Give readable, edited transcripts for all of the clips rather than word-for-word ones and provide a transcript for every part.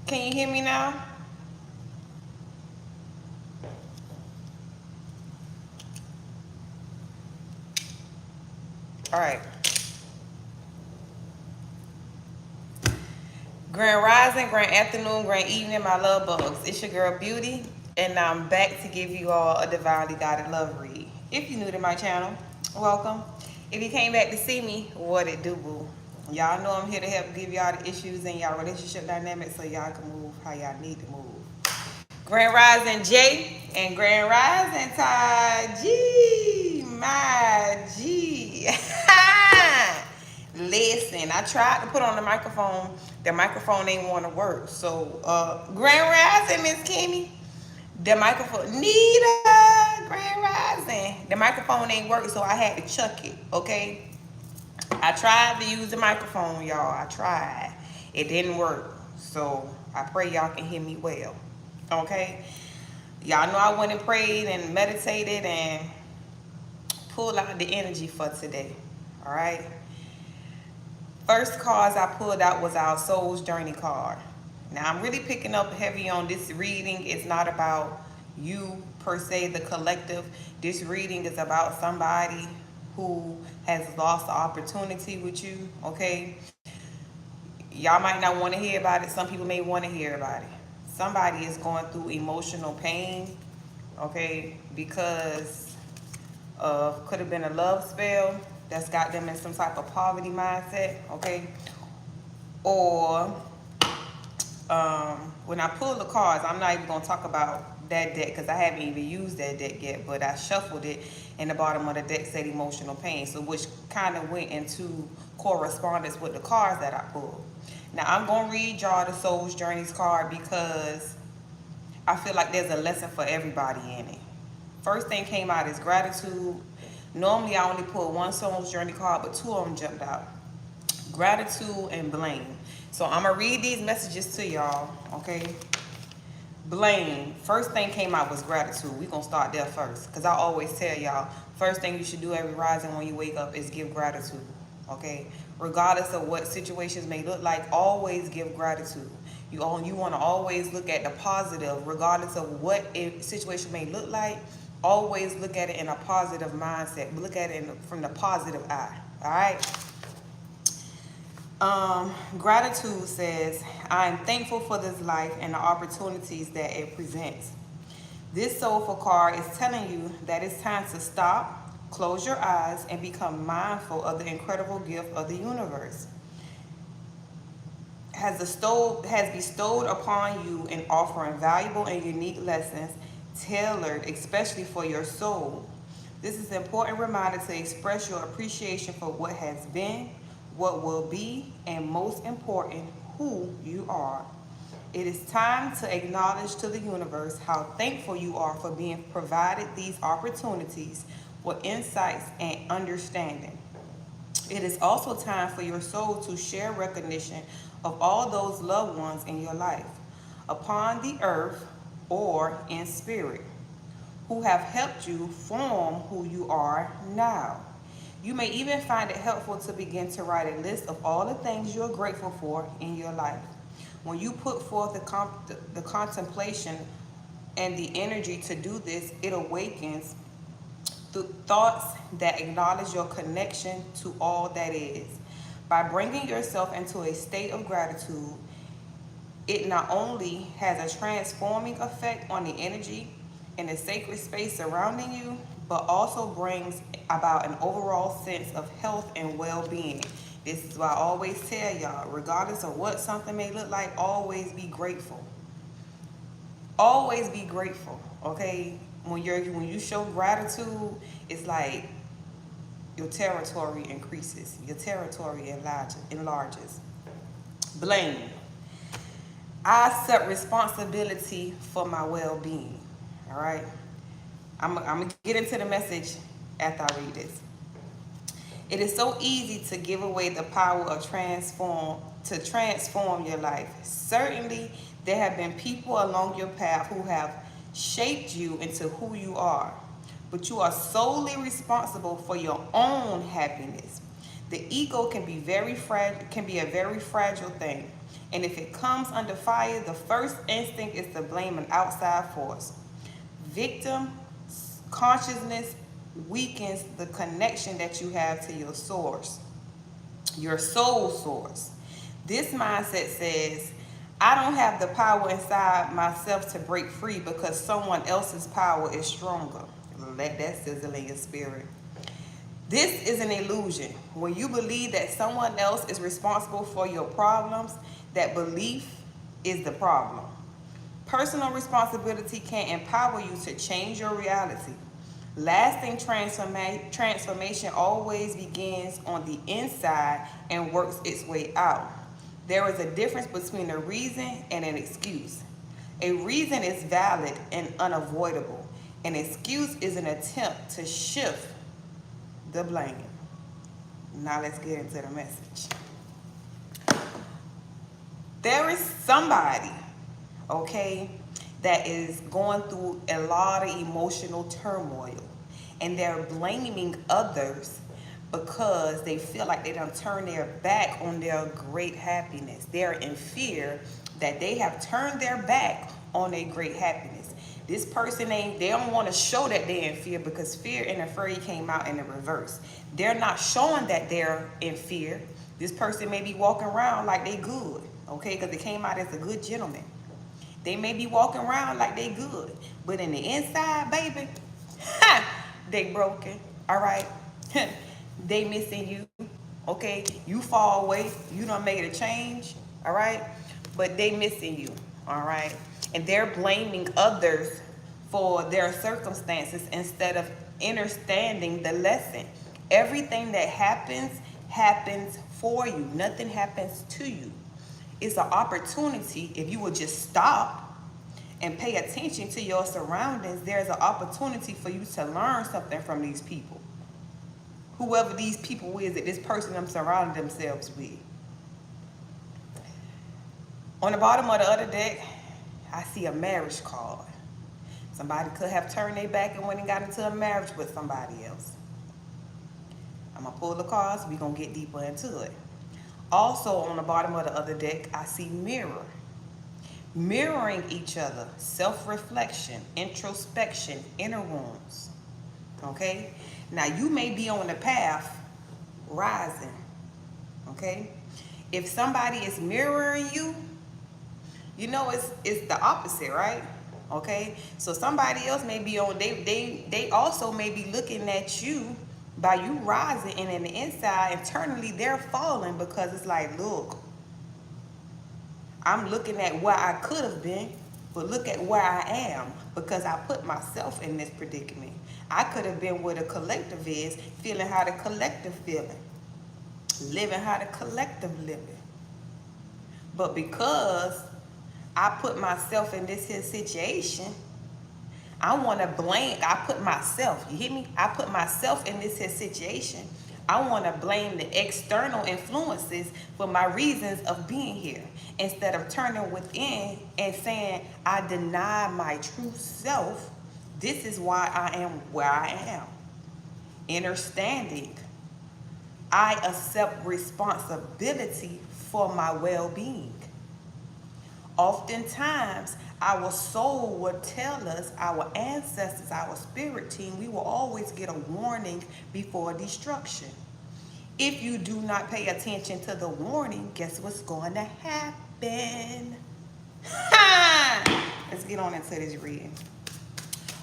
Can you hear me now? All right. Grand rising, grand afternoon, grand evening, my love bugs. It's your girl Beauty, and I'm back to give you all a divinely guided love read. If you're new to my channel, welcome. If you came back to see me, what it do, boo? Y'all know I'm here to help give y'all the issues in y'all relationship dynamics so y'all can move how y'all need to move. Grand Rising J and Grand Rising Ty G, my G. Listen, I tried to put on the microphone. The microphone ain't want to work. So, Grand Rising, Miss Kimmy. The microphone, Nita, Grand Rising. The microphone ain't working, so I had to chuck it, okay? I tried to use the microphone, y'all. I tried. It didn't work. So, I pray y'all can hear me well, okay? Y'all know I went and prayed and meditated and pulled out the energy for today, all right? First cards I pulled out was our Soul's Journey card. Now, I'm really picking up heavy on this reading. It's not about you per se, the collective. This reading is about somebody who has lost the opportunity with you, okay? Y'all might not want to hear about it. Some people may want to hear about it. Somebody is going through emotional pain, okay, because of, could have been a love spell that's got them in some type of poverty mindset, okay? Or when I pull the cards, I'm not even going to talk about that deck because I haven't even used that deck yet, but I shuffled it and the bottom of the deck said emotional pain, so which kind of went into correspondence with the cards that I pulled. Now, I'm going to read y'all the Soul's Journeys card because I feel like there's a lesson for everybody in it. First thing came out is gratitude. Normally, I only pull one Soul's Journey card, but two of them jumped out. Gratitude and blame. So I'm going to read these messages to y'all, okay? Blame. First thing came out was gratitude. We're going to start there first because I always tell y'all, first thing you should do every rising when you wake up is give gratitude, okay? Regardless of what situations may look like, always give gratitude. You want to always look at the positive, regardless of what a situation may look like. Always look at it in a positive mindset. Look at it from the positive eye, all right? Gratitude says, I am thankful for this life and the opportunities that it presents. This soulful card is telling you that it's time to stop, close your eyes, and become mindful of the incredible gift of the universe. Has bestowed upon you in offering valuable and unique lessons tailored especially for your soul. This is an important reminder to express your appreciation for what has been, what will be, and most important, who you are. It is time to acknowledge to the universe how thankful you are for being provided these opportunities with insights and understanding. It is also time for your soul to share recognition of all those loved ones in your life, upon the earth or in spirit, who have helped you form who you are now. You may even find it helpful to begin to write a list of all the things you're grateful for in your life. When you put forth the contemplation and the energy to do this, it awakens thoughts that acknowledge your connection to all that is. By bringing yourself into a state of gratitude, it not only has a transforming effect on the energy in the sacred space surrounding you, but also brings about an overall sense of health and well-being. This is why I always tell y'all, regardless of what something may look like, always be grateful. Always be grateful, okay? When you show gratitude, it's like your territory increases. Your territory enlarges. Blame. I accept responsibility for my well-being, all right? I'm going to get into the message after I read this. It is so easy to give away the power of transform your life. Certainly, there have been people along your path who have shaped you into who you are, but you are solely responsible for your own happiness. The ego can be a very fragile thing. And if it comes under fire, the first instinct is to blame an outside force. Victim consciousness weakens the connection that you have to your source, your soul source. This mindset says, I don't have the power inside myself to break free because someone else's power is stronger. Let that sizzle in your spirit. This is an illusion. When you believe that someone else is responsible for your problems, that belief is the problem. Personal responsibility can empower you to change your reality. Lasting transformation always begins on the inside and works its way out. There is a difference between a reason and an excuse. A reason is valid and unavoidable. An excuse is an attempt to shift the blame. Now let's get into the message. There is somebody, okay, that is going through a lot of emotional turmoil, and they're blaming others because they feel like they done turned their back on their great happiness. They're in fear that they have turned their back on their great happiness. This person they don't want to show that they're in fear because fear and afraid came out in the reverse. They're not showing that they're in fear. This person may be walking around like they good, okay, because they came out as a good gentleman. They may be walking around like they good, but in the inside, baby, they broken, all right? They missing you, okay? You fall away, you done made a change, all right? But they missing you, all right? And they're blaming others for their circumstances instead of understanding the lesson. Everything that happens for you. Nothing happens to you. It's an opportunity. If you would just stop and pay attention to your surroundings, there's an opportunity for you to learn something from these people. Whoever these people is that this person them surrounding themselves with. On the bottom of the other deck, I see a marriage card. Somebody could have turned their back and went and got into a marriage with somebody else. I'm going to pull the cards. We're going to get deeper into it. Also, on the bottom of the other deck, I see mirror. Mirroring each other, self-reflection, introspection, inner wounds. Okay? Now, you may be on the path rising. Okay? If somebody is mirroring you, you know it's the opposite, right? Okay? So somebody else may be on, they also may be looking at you by you rising, and in the inside, internally, they're falling because it's like, look, I'm looking at where I could have been, but look at where I am because I put myself in this predicament. I could have been where the collective is, feeling how the collective feeling, living how the collective living. But because I put myself in this here situation, I want to blame, I put myself, you hear me? I put myself in this here situation. I want to blame the external influences for my reasons of being here. Instead of turning within and saying, I deny my true self. This is why I am where I am. Understanding. I accept responsibility for my well-being. Oftentimes, our soul will tell us, our ancestors, our spirit team, we will always get a warning before destruction. If you do not pay attention to the warning, guess what's going to happen? Let's get on into this reading.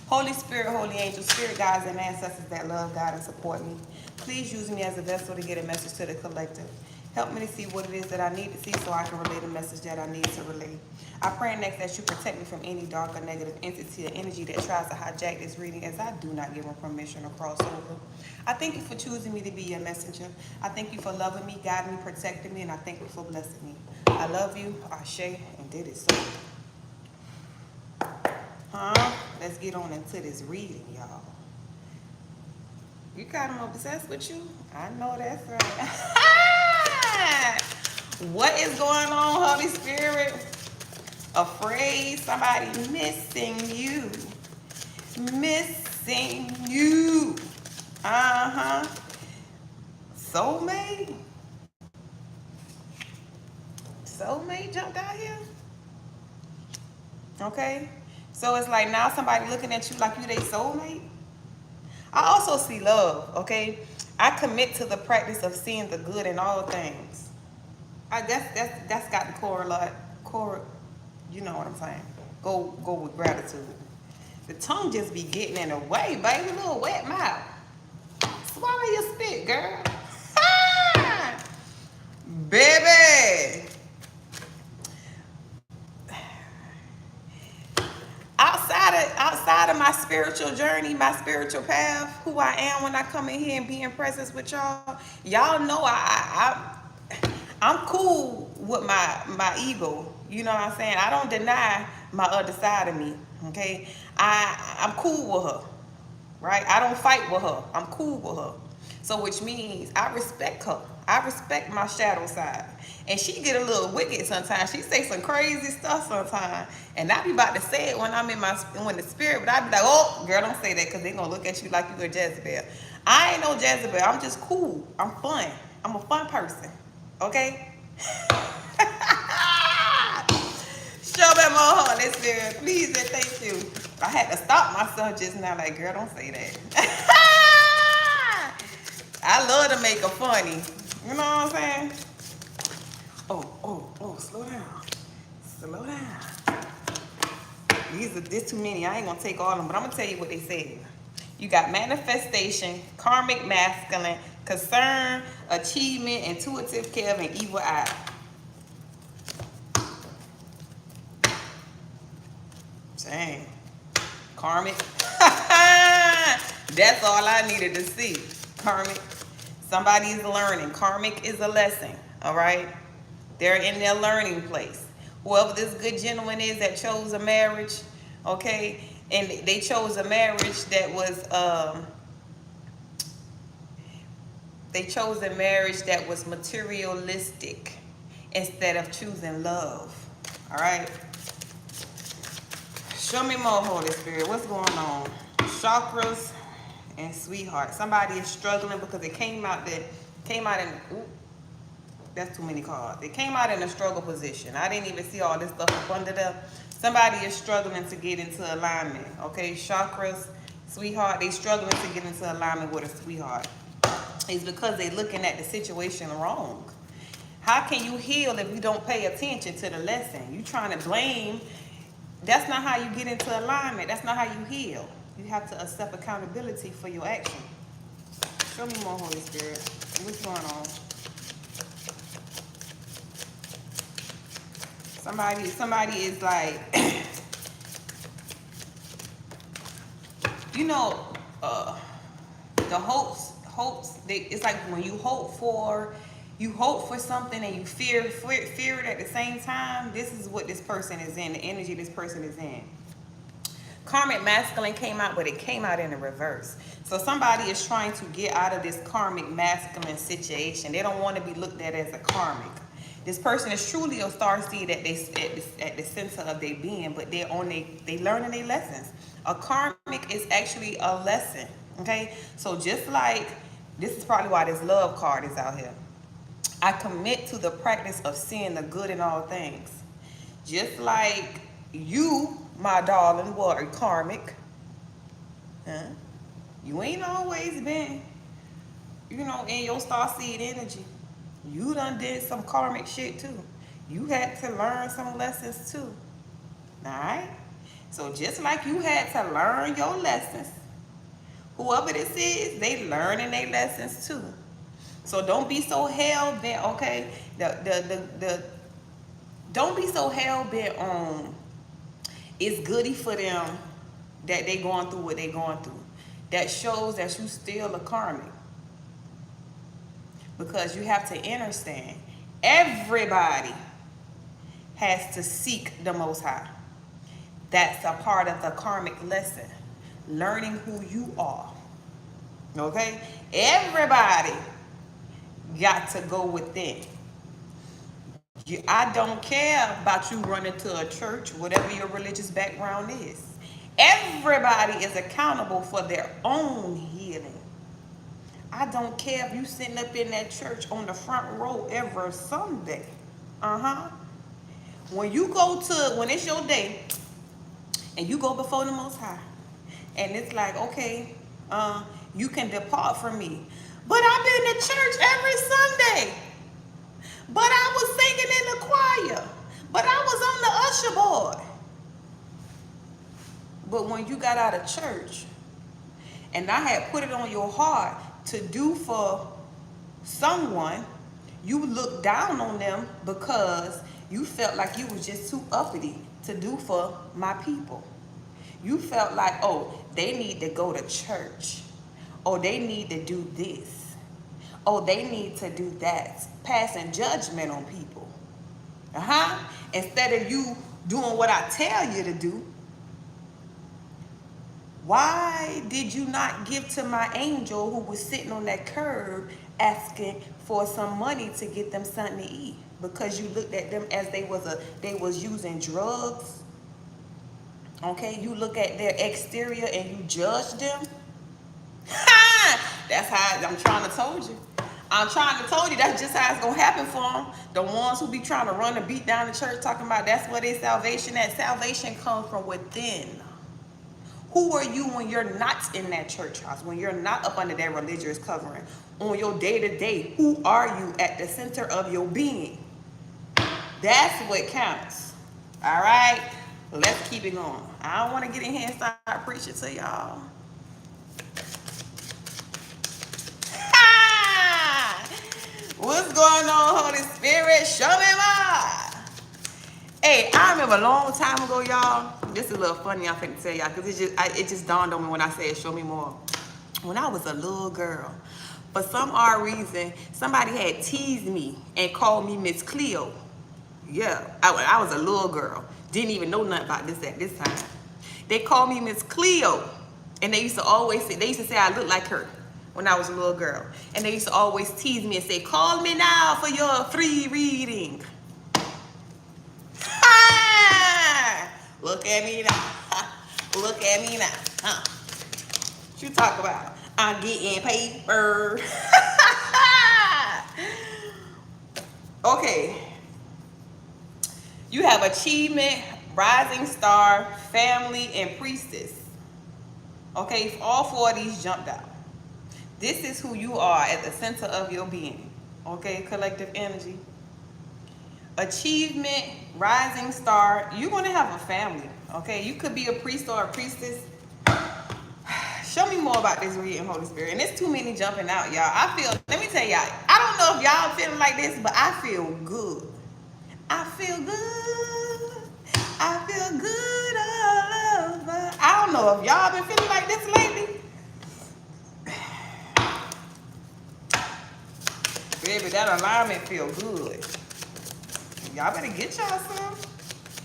Holy Spirit, Holy Angels, Spirit Guides, and ancestors that love God and support me, please use me as a vessel to get a message to the collective. Help me to see what it is that I need to see so I can relay the message that I need to relay. I pray next that you protect me from any dark or negative entity or energy that tries to hijack this reading, as I do not give them permission to cross over. I thank you for choosing me to be your messenger. I thank you for loving me, guiding me, protecting me, and I thank you for blessing me. I love you, Ashe, and did it so. Let's get on into this reading, y'all. You got them obsessed with you? I know that's right. What is going on, Holy Spirit? Afraid, somebody missing you. Missing you. Soulmate? soulmate jumped out here. Okay? So it's like now somebody looking at you like you their soulmate. I also see love, okay? I commit to the practice of seeing the good in all things. I guess that's got the you know what I'm saying. Go with gratitude. The tongue just be getting in the way, baby. A little wet mouth. Swallow your spit, girl. Baby. Outside of my spiritual journey, my spiritual path, who I am when I come in here and be in presence with y'all, y'all know I'm cool with my ego. You know what I'm saying? I don't deny my other side of me. Okay, I'm cool with her, right? I don't fight with her. I'm cool with her. So which means I respect her. I respect my shadow side. And she get a little wicked sometimes. She say some crazy stuff sometimes. And I be about to say it when I'm in when the spirit, but I be like, oh, girl, don't say that because they gonna look at you like you a Jezebel. I ain't no Jezebel. I'm just cool. I'm fun. I'm a fun person. Okay? Show me more Holy Spirit, please and thank you. I had to stop myself just now, like, girl, don't say that. I love to make her funny. You know what I'm saying? Oh, slow down. Slow down. There's too many. I ain't gonna take all of them, but I'm gonna tell you what they said. You got manifestation, karmic masculine, concern, achievement, intuitive care, and evil eye. Dang. Karmic. That's all I needed to see. Karmic. Somebody is learning. Karmic is a lesson. All right? They're in their learning place. Whoever this good gentleman is that chose a marriage, okay? And they chose a marriage that was materialistic instead of choosing love. All right? Show me more, Holy Spirit. What's going on? Chakras and sweetheart. Somebody is struggling because it came out in, that's too many cards. It came out in a struggle position. I didn't even see all this stuff up under there. Somebody is struggling to get into alignment. Okay, chakras, sweetheart, they struggling to get into alignment with a sweetheart. It's because they're looking at the situation wrong. How can you heal if you don't pay attention to the lesson? You trying to blame. That's not how you get into alignment. That's not how you heal. You have to accept accountability for your action. Show me more, Holy Spirit. What's going on? Somebody is like, you know, the hopes. It's like when you hope for something and you fear it at the same time. This is what this person is in, the energy this person is in. Karmic masculine came out, but it came out in the reverse. So somebody is trying to get out of this karmic masculine situation. They don't want to be looked at as a karmic. This person is truly a starseed at the center of their being, but they learning their lessons. A karmic is actually a lesson. Okay, so just like this is probably why this love card is out here. I commit to the practice of seeing the good in all things. Just like you, my darling, were a karmic. Huh? You ain't always been, in your starseed energy. You done did some karmic shit too. You had to learn some lessons too. Alright? So just like you had to learn your lessons, whoever this is, they learning their lessons too. So don't be so hell-bent, okay? Don't be so hell-bent on it's goody for them that they going through what they going through. That shows that you still a karmic. Because you have to understand, everybody has to seek the Most High. That's a part of the karmic lesson. Learning who you are. Okay? Everybody got to go within. I don't care about you running to a church, whatever your religious background is. Everybody is accountable for their own healing. I don't care if you sitting up in that church on the front row every Sunday. when you go to, when it's your day, and you go before the Most High, and it's like, okay, you can depart from me. But I've been to church every Sunday. But I was singing in the choir. But I was on the usher board. But when you got out of church, and I had put it on your heart to do for someone, you looked down on them because you felt like you was just too uppity to do for my people. You felt like, oh, they need to go to church. Oh, they need to do this. Oh, they need to do that. Passing judgment on people. Instead of you doing what I tell you to do. Why did you not give to my angel who was sitting on that curb asking for some money to get them something to eat? Because you looked at them as they was using drugs. Okay, you look at their exterior and you judge them. That's how I'm trying to told you. I'm trying to told you that's just how it's gonna happen for them. The ones who be trying to run and beat down the church, talking about that's where their salvation at. Salvation comes from within. Who are you when you're not in that church house? When you're not up under that religious covering? On your day-to-day, who are you at the center of your being? That's what counts. All right? Let's keep it going. I don't want to get in here and start preaching to y'all. What's going on, Holy Spirit? Show me more. Hey, I remember a long time ago, y'all. This is a little funny, I'm finna tell y'all, because it just dawned on me when I said show me more. When I was a little girl, for some odd reason, somebody had teased me and called me Miss Cleo. Yeah, I was a little girl. Didn't even know nothing about this at this time. They called me Miss Cleo. And they used to say I looked like her when I was a little girl. And they used to always tease me and say, call me now for your free reading. Look at me now. Look at me now. What you talk about? I'm getting paper. Okay. You have achievement, rising star, family, and priestess. Okay, all four of these jumped out. This is who you are at the center of your being. Okay, collective energy. Achievement, rising star. You're going to have a family. Okay, you could be a priest or a priestess. Show me more about this reading, Holy Spirit. And there's too many jumping out, y'all. Let me tell y'all, I don't know if y'all feeling like this, but I feel good. I feel good. I feel good all over. I don't know if y'all been feeling like this lately. Baby, that alignment feel good. Y'all better get y'all some.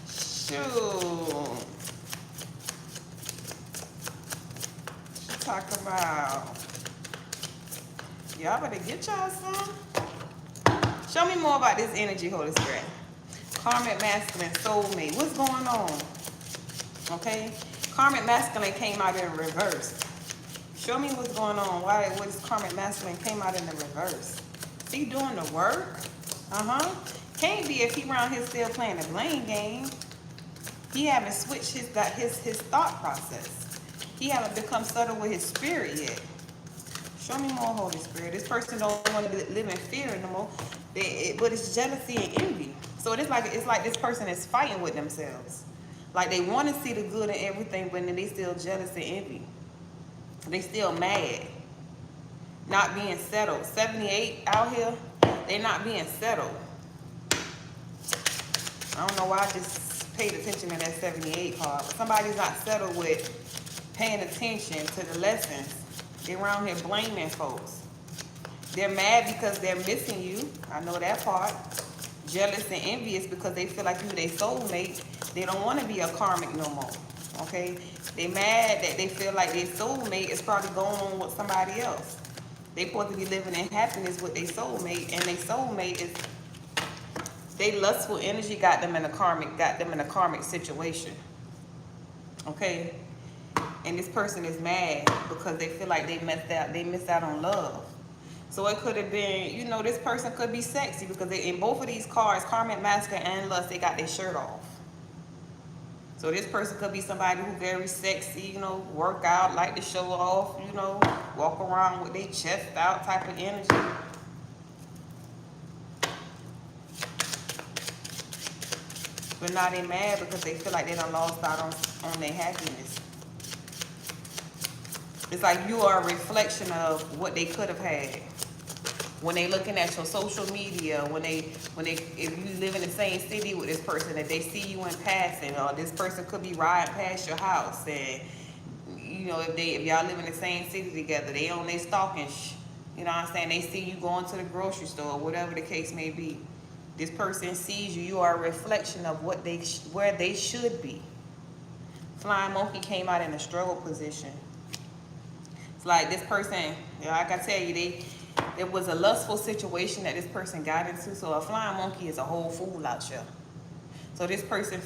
Shoot. Talk about. Y'all better get y'all some. Show me more about this energy, Holy Spirit. Karmic masculine soulmate. What's going on? Okay. Karmic masculine came out in reverse. Show me what's going on. Why? What is karmic masculine came out in the reverse? Is he doing the work? Can't be if he around here still playing the blame game. He haven't switched his thought process. He haven't become subtle with his spirit yet. Show me more, Holy Spirit. This person don't want to live in fear anymore, but it's jealousy and envy. So it's like this person is fighting with themselves. Like they want to see the good in everything, but then they still jealous and envy. They still mad. Not being settled. 78 out here, they not being settled. I don't know why I just paid attention to that 78 card. But somebody's not settled with paying attention to the lessons. They're around here blaming folks. They're mad because they're missing you. I know that part. Jealous and envious because they feel like you their soulmate. They don't want to be a karmic no more. Okay? They mad that they feel like their soulmate is probably going on with somebody else. They supposed to be living in happiness with their soulmate, and their soulmate is they lustful energy got them in a karmic situation. Okay? And this person is mad because they feel like they missed out on love. So it could have been, you know, this person could be sexy because they, in both of these cards, karmic, masculine, and lust, they got their shirt off. So this person could be somebody who very sexy, you know, work out, like to show off, you know, walk around with their chest out type of energy. But now they mad because they feel like they done lost out on their happiness. It's like you are a reflection of what they could have had. When they looking at your social media, if you live in the same city with this person, if they see you in passing, or this person could be riding past your house, and you know, if y'all live in the same city together, they on their stalking, you know what I'm saying? They see you going to the grocery store, whatever the case may be. This person sees you. You are a reflection of what where they should be. Flying monkey came out in a struggle position. It's like this person, you know, like I tell you, it was a lustful situation that this person got into. So a flying monkey is a whole fool out here. So this person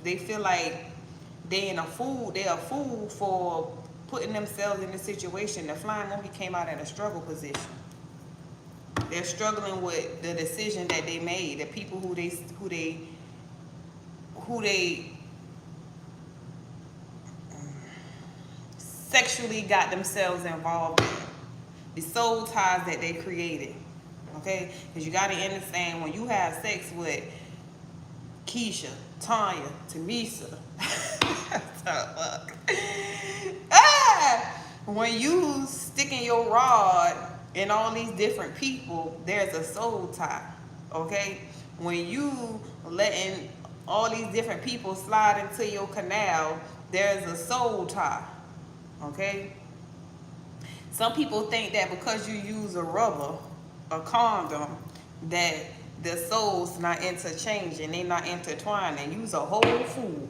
they feel like they're a fool for putting themselves in this situation. The flying monkey came out in a struggle position. They're struggling with the decision that they made. The people who they sexually got themselves involved in. The soul ties that they created. Okay? Because you got to understand, when you have sex with Keisha, Tanya, Tamisa, when you sticking your rod in all these different people, there's a soul tie. Okay? When you letting all these different people slide into your canal, there's a soul tie. Okay? Some people think that because you use a rubber, a condom, that the souls not interchanging, they not intertwining. You's a whole fool.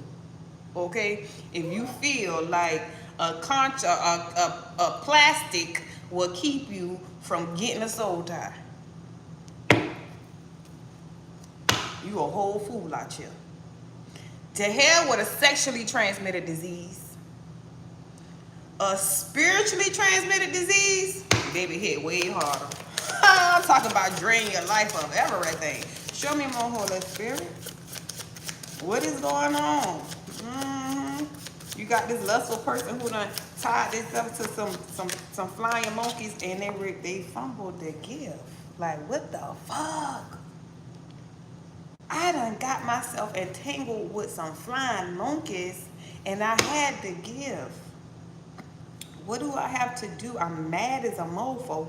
Okay? If you feel like a plastic will keep you from getting a soul tie, you a whole fool out here. To hell with a sexually transmitted disease. A spiritually transmitted disease, baby, hit way harder. I'm talking about drain your life of everything. Show me more, Holy Spirit. What is going on? You got this lustful person who done tied this up to some flying monkeys, and they fumbled their gift. Like, what the fuck? I done got myself entangled with some flying monkeys, and I had to give. What do I have to do? I'm mad as a mofo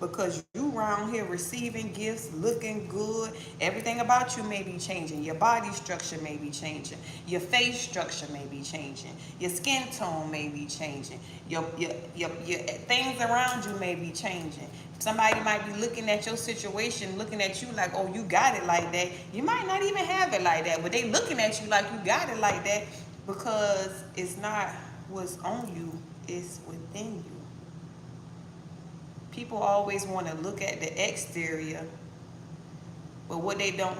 because you around here receiving gifts, looking good. Everything about you may be changing. Your body structure may be changing. Your face structure may be changing. Your skin tone may be changing. Your things around you may be changing. Somebody might be looking at your situation, looking at you like, oh, you got it like that. You might not even have it like that, but they looking at you like you got it like that because it's not what's on you. Is within you. People always want to look at the exterior, but what you don't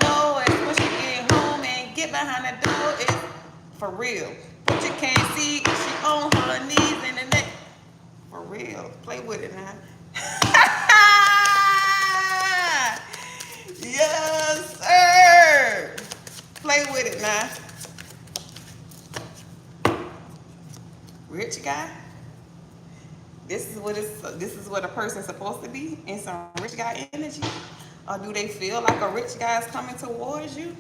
know is once you get home and get behind the door is for real. What you can't see, she on her knees in the neck. For real. Play with it now. Yes, sir. Play with it now. Rich guy. This is what a person's supposed to be in some rich guy energy. Or do they feel like a rich guy is coming towards you?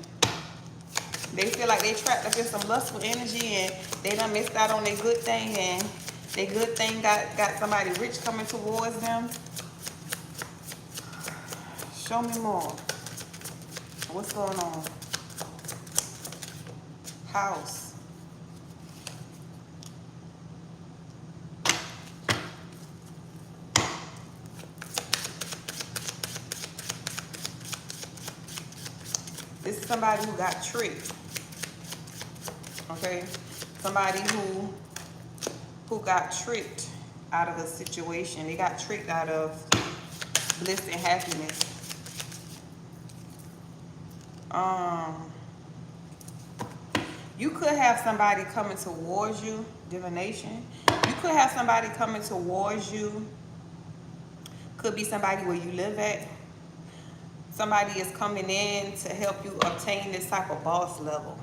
They feel like they trapped up in some lustful energy and they done missed out on their good thing, and their good thing got somebody rich coming towards them. Show me more. What's going on? House. This is somebody who got tricked. Okay? Somebody who got tricked out of a situation. They got tricked out of bliss and happiness. You could have somebody coming towards you, divination. You could have somebody coming towards you Could be somebody where you live at. Somebody is coming in to help you obtain this type of boss level.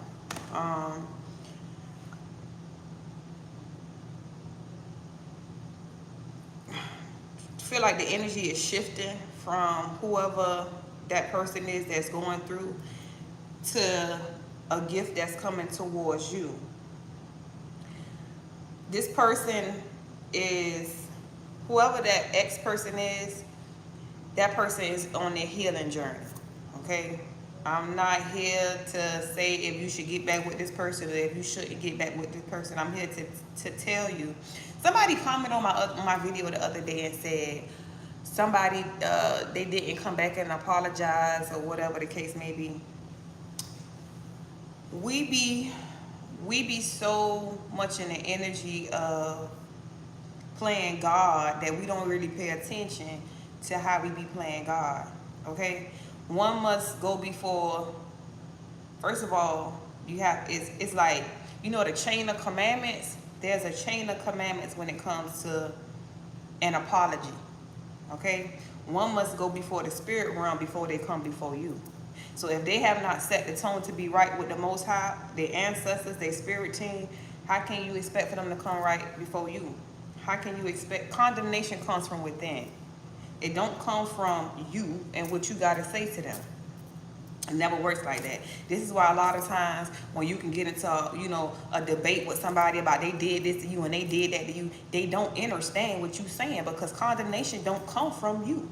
Feel like the energy is shifting from whoever that person is that's going through to a gift that's coming towards you. This person is, whoever that ex person is, that person is on their healing journey, okay? I'm not here to say if you should get back with this person or if you shouldn't get back with this person. I'm here to tell you. Somebody commented on my video the other day and said somebody, they didn't come back and apologize or whatever the case may be. We be so much in the energy of playing God that we don't really pay attention to how we be playing God, okay? One must go before. First of all, you have, it's like, you know, the chain of commandments. There's a chain of commandments when it comes to an apology, okay? One must go before the spirit realm before they come before you. So if they have not set the tone to be right with the Most High, their ancestors, their spirit team, how can you expect for them to come right before you? How can you expect? Condemnation comes from within. It don't come from you and what you got to say to them. It never works like that. This is why a lot of times when you can get into, you know, a debate with somebody about they did this to you and they did that to you, they don't understand what you're saying, because condemnation don't come from you.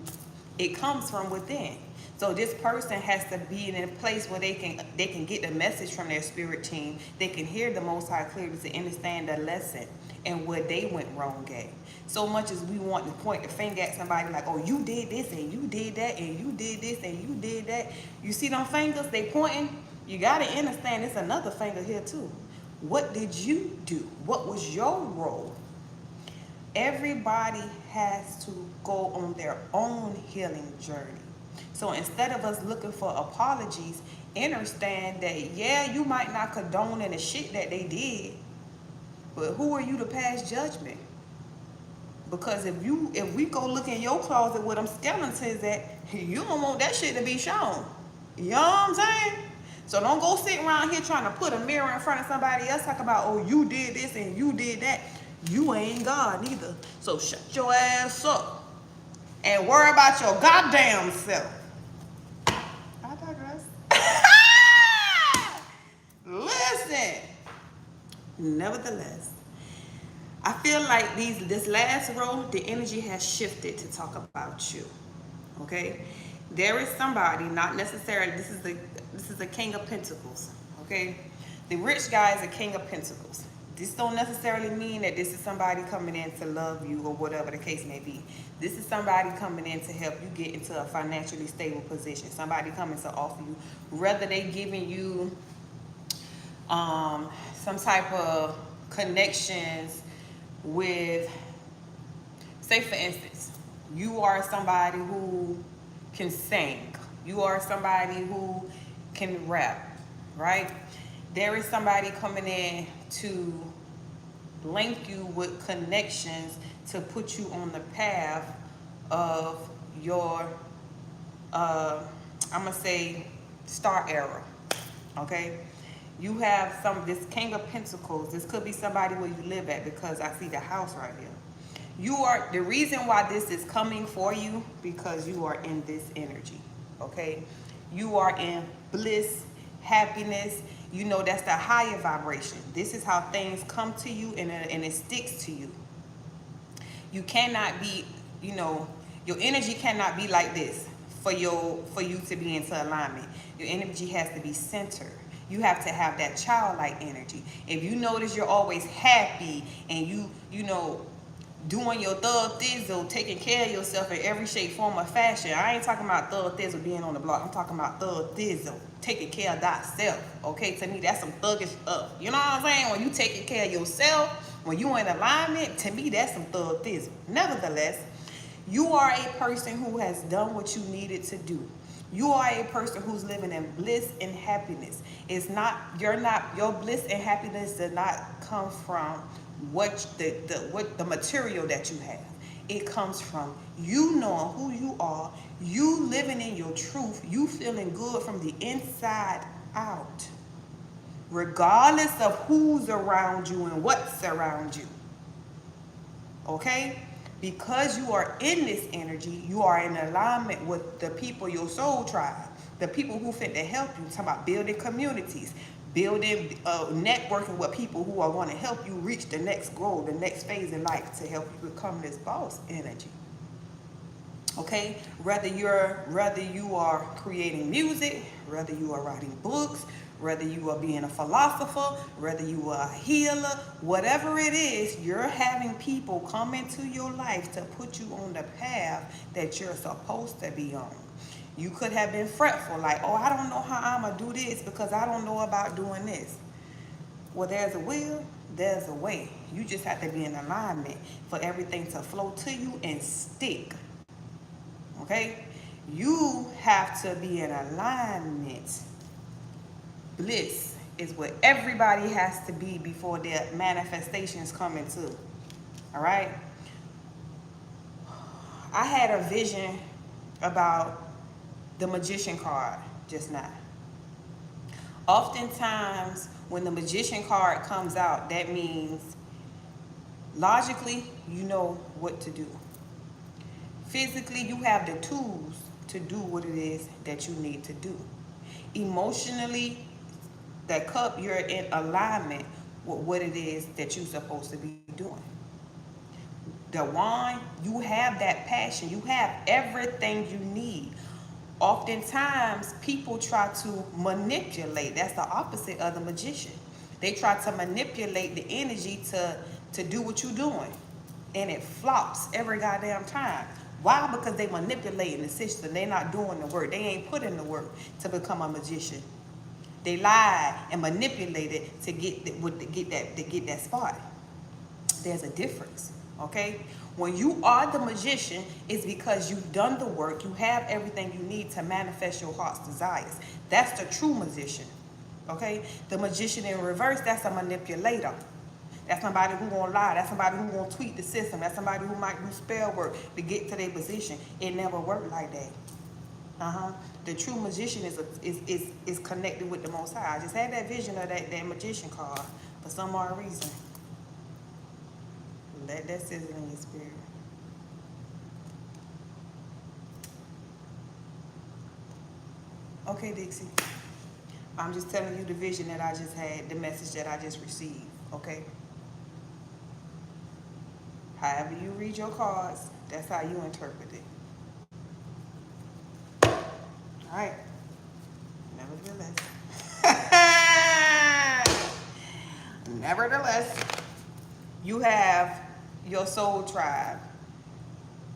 It comes from within. So this person has to be in a place where they can get the message from their spirit team. They can hear the Most High clearly to understand the lesson and where they went wrong at. So much as we want to point the finger at somebody like, oh, you did this and you did that and you did this and you did that. You see them fingers, they pointing? You got to understand it's another finger here too. What did you do? What was your role? Everybody has to go on their own healing journey. So instead of us looking for apologies, understand that, yeah, you might not condone the shit that they did, but who are you to pass judgment? Because if we go look in your closet where them skeletons at, you don't want that shit to be shown. You know what I'm saying? So don't go sit around here trying to put a mirror in front of somebody else, talk about, oh, you did this and you did that. You ain't God neither. So shut your ass up and worry about your goddamn self. I digress. Listen. Nevertheless, I feel like this last row, the energy has shifted to talk about you. Okay? There is somebody, not necessarily, this is the King of Pentacles. Okay? The rich guy is a King of Pentacles. This don't necessarily mean that this is somebody coming in to love you or whatever the case may be. This is somebody coming in to help you get into a financially stable position. Somebody coming to offer you, whether they giving you some type of connections with, say for instance, you are somebody who can sing. You are somebody who can rap, right? There is somebody coming in to link you with connections to put you on the path of your, I'm gonna say, star era, okay? You have this King of Pentacles. This could be somebody where you live at, because I see the house right here. You are, the reason why this is coming for you, because you are in this energy, okay? You are in bliss, happiness. You know, that's the higher vibration. This is how things come to you and it sticks to you. You cannot be, you know, your energy cannot be like this for you to be into alignment. Your energy has to be centered. You have to have that childlike energy. If you notice you're always happy and you know, doing your thug thizzle, taking care of yourself in every shape, form, or fashion. I ain't talking about thug thizzle being on the block. I'm talking about thug thizzle, taking care of thyself. Okay, to me, that's some thuggish stuff. You know what I'm saying? When you taking care of yourself, when you in alignment, to me, that's some thug thizzle. Nevertheless, you are a person who has done what you needed to do. You are a person who's living in bliss and happiness. Your bliss and happiness does not come from what the material that you have. It comes from you knowing who you are, you living in your truth, you feeling good from the inside out, regardless of who's around you and what's around you. Okay? Because you are in this energy, you are in alignment with the people, your soul tribe, the people who fit to help you. Talking about building communities, building, networking with people who are going to help you reach the next goal, the next phase in life to help you become this boss energy. Okay, whether you are creating music, whether you are writing books, whether you are being a philosopher, whether you are a healer, whatever it is, you're having people come into your life to put you on the path that you're supposed to be on. You could have been fretful, like, oh, I don't know how I'm going to do this because I don't know about doing this. Well, there's a will, there's a way. You just have to be in alignment for everything to flow to you and stick. Okay? You have to be in alignment. Bliss is what everybody has to be before their manifestations come into. All right? I had a vision about the magician card just now. Oftentimes, when the magician card comes out, that means logically, you know what to do. Physically, you have the tools to do what it is that you need to do. Emotionally, that cup, you're in alignment with what it is that you're supposed to be doing. The wine, you have that passion. You have everything you need. Oftentimes, people try to manipulate. That's the opposite of the magician. They try to manipulate the energy to do what you're doing. And it flops every goddamn time. Why? Because they manipulating the system. They're not doing the work. They ain't put in the work to become a magician. They lie and manipulate it to get that spot. There's a difference, okay? When you are the magician, it's because you've done the work. You have everything you need to manifest your heart's desires. That's the true magician, okay? The magician in reverse, that's a manipulator. That's somebody who gonna lie. That's somebody who gonna tweak the system. That's somebody who might do spell work to get to their position. It never worked like that. The true magician is connected with the Most High. I just had that vision of that magician card for some odd reason. Let that sizzle in your spirit. Okay, Dixie. I'm just telling you the vision that I just had, the message that I just received, okay? However you read your cards, that's how you interpret it. All right. Nevertheless, you have your soul tribe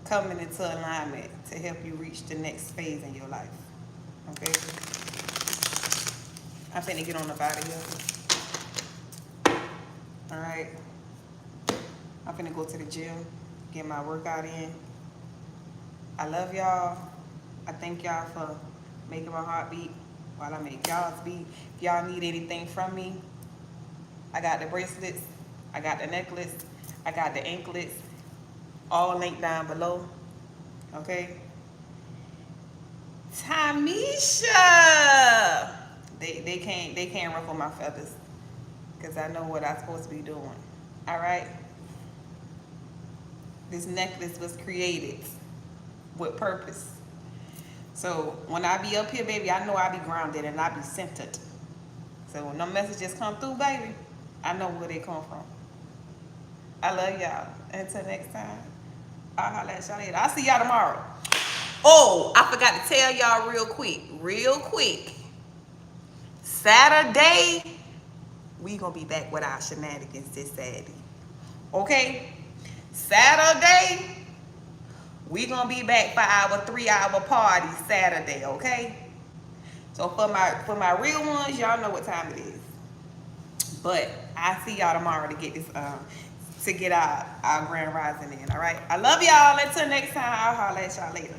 coming into alignment to help you reach the next phase in your life. Okay? I'm finna get on the body here. All right. I'm finna go to the gym, get my workout in. I love y'all. I thank y'all for making my heart beat while I make y'all's beat. If y'all need anything from me, I got the bracelets, I got the necklace, I got the anklets, all linked down below. Okay? Tamisha! They can't ruffle my feathers because I know what I'm supposed to be doing. All right? This necklace was created with purpose. So when I be up here, baby, I know I be grounded and I be centered. So when them messages come through, baby, I know where they come from. I love y'all. Until next time, I'll holler at y'all later. I'll see y'all tomorrow. Oh, I forgot to tell y'all real quick. Saturday, we gonna be back with our shenanigans this Saturday. Okay? Saturday, we gonna be back for our 3-hour party Saturday, okay? So for my real ones, y'all know what time it is. But I see y'all tomorrow to get this to get our grand rising in, all right? I love y'all. Until next time, I'll holler at y'all later.